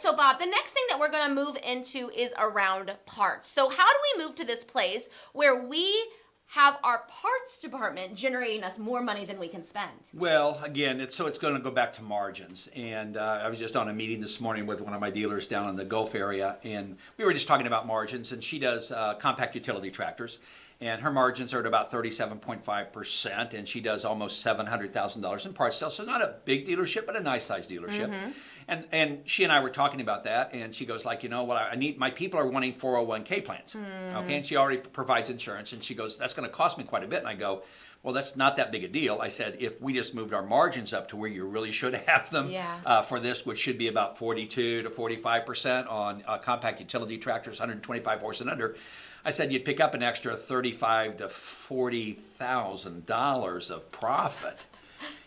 So, Bob, the next thing that we're going to move into is around parts. So, how do we move to this place where we have our parts department generating us more money than we can spend? Well, again, it's going to go back to margins. And I was just on a meeting this morning with one of my dealers down in the Gulf area, and we were just talking about margins. And she does compact utility tractors, and her margins are at about 37.5%, and she does almost $700,000 in parts sales. So not a big dealership, but a nice size dealership. Mm-hmm. And she and I were talking about that, and she goes like, you know what, I need, my people are wanting 401k plans, okay? And she already provides insurance, and she goes, that's going to cost me quite a bit. And I go, well, that's not that big a deal. I said, if we just moved our margins up to where you really should have them for this, which should be about 42 to 45% on compact utility tractors, 125 horse and under, I said you'd pick up an extra $35,000 to $40,000 of profit.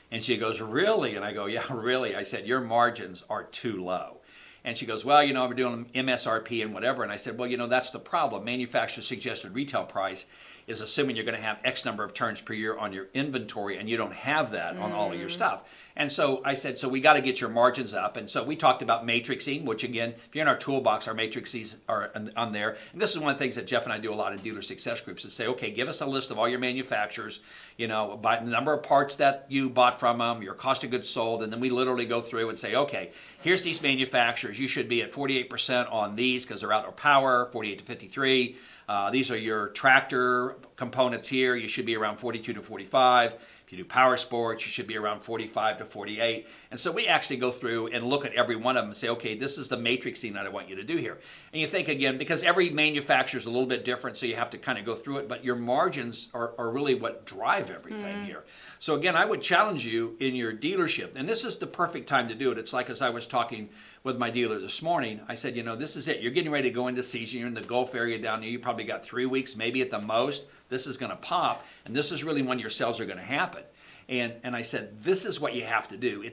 And she goes, really? And I go, yeah, really. I said, your margins are too low. And she goes, well, you know, we're doing MSRP and whatever. And I said, well, you know, that's the problem. Manufacturer's suggested retail price is assuming you're going to have X number of turns per year on your inventory, and you don't have that on all of your stuff. And so I said, so we got to get your margins up. And so we talked about matrixing, which again, if you're in our toolbox, our matrices are on there. And this is one of the things that Jeff and I do a lot in dealer success groups is say, okay, give us a list of all your manufacturers, you know, by the number of parts that you bought from them, your cost of goods sold, and then we literally go through and say, okay, here's these manufacturers. You should be at 48% on these because they're outdoor power, 48 to 53. These are your tractor components here. You should be around 42 to 45. If you do power sports, you should be around 45 to 48. And so we actually go through and look at every one of them and say, okay, this is the matrixing that I want you to do here. And you think again, because every manufacturer is a little bit different, so you have to kind of go through it, but your margins are really what drive everything here. So again, I would challenge you in your dealership, and this is the perfect time to do it. It's like as I was talking with my dealer this morning, I said, you know, this is it. You're getting ready to go into season. You're in the Gulf area down there. You probably got 3 weeks, maybe at the most. This is going to pop, and this is really when your sales are going to happen. And I said, this is what you have to do.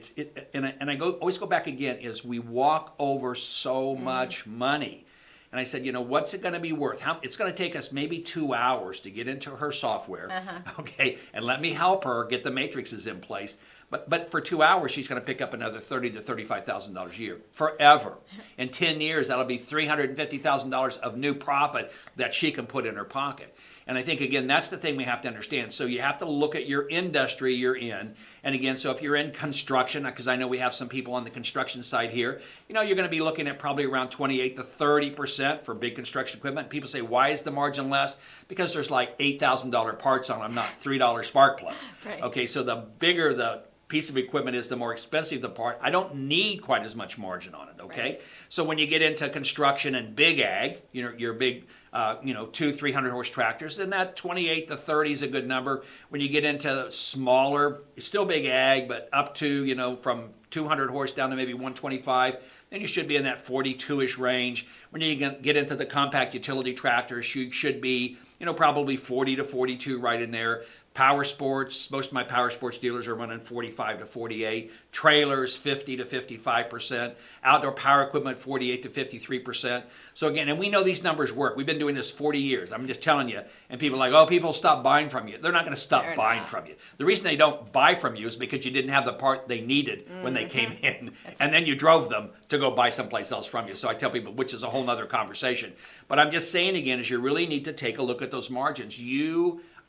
I always go back again, is we walk over so much money. And I said, you know, what's it going to be worth? It's going to take us maybe 2 hours to get into her software, okay, and let me help her get the matrices in place. But for 2 hours, she's going to pick up another $30,000 to $35,000 a year forever. In 10 years, that'll be $350,000 of new profit that she can put in her pocket. And I think, again, that's the thing we have to understand. So you have to look at your industry you're in. And again, so if you're in construction, because I know we have some people on the construction side here, you know, you're going to be looking at probably around 28 to 30% for big construction equipment. People say, why is the margin less? Because there's like $8,000 parts on them, not $3 spark plugs. Right. Okay, so the bigger the piece of equipment is, the more expensive the part. I don't need quite as much margin on it, okay? Right. So when you get into construction and big ag, you know, your big, 200-300 horse tractors, then that 28 to 30 is a good number. When you get into smaller, still big ag, but up to, you know, from 200 horse down to maybe 125, then you should be in that 42-ish range. When you get into the compact utility tractors, you should be, you know, probably 40 to 42 right in there. Power sports, most of my power sports dealers are running 45 to 48. Trailers, 50 to 55%. Outdoor power equipment, 48 to 53%. So again, and we know these numbers work. We've been doing this 40 years. I'm just telling you. And people are like, oh, people stop buying from you. They're not going to stop buying from you. The reason they don't buy from you is because you didn't have the part they needed when they came in. And then you drove them to go buy someplace else from you. So I tell people, which is a whole nother conversation. But I'm just saying again, is you really need to take a look at those margins.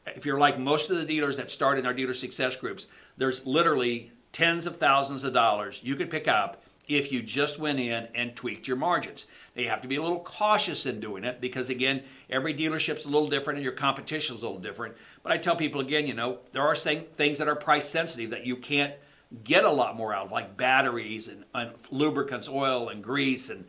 If you're like most of the dealers that start in our dealer success groups, there's literally tens of thousands of dollars you could pick up if you just went in and tweaked your margins. Now, you have to be a little cautious in doing it because, again, every dealership's a little different and your competition's a little different. But I tell people, again, you know, there are things that are price sensitive that you can't get a lot more out of, like batteries and lubricants, oil and grease and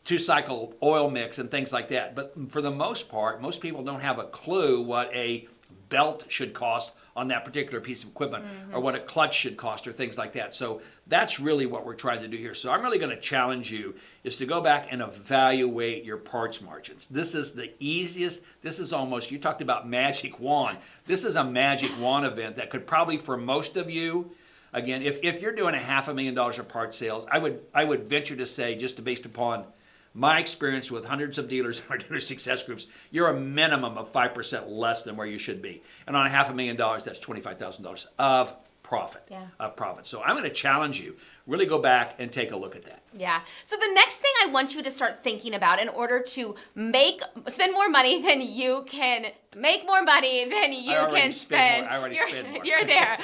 two-cycle oil mix and things like that. But for the most part, most people don't have a clue what a belt should cost on that particular piece of equipment or what a clutch should cost or things like that. So that's really what we're trying to do here. So I'm really going to challenge you is to go back and evaluate your parts margins. This is the easiest. This is almost, you talked about magic wand. This is a magic wand event that could probably, for most of you, again, if you're doing $500,000 of parts sales, I would venture to say, just based upon my experience with hundreds of dealers in our dealer success groups, you're a minimum of 5% less than where you should be. And on $500,000, that's $25,000 of profit. Yeah. So I'm going to challenge you. Really go back and take a look at that. Yeah. So the next thing I want you to start thinking about in order to spend more money than you can make more money than you already can spend spend. more. I already spend more. You're there.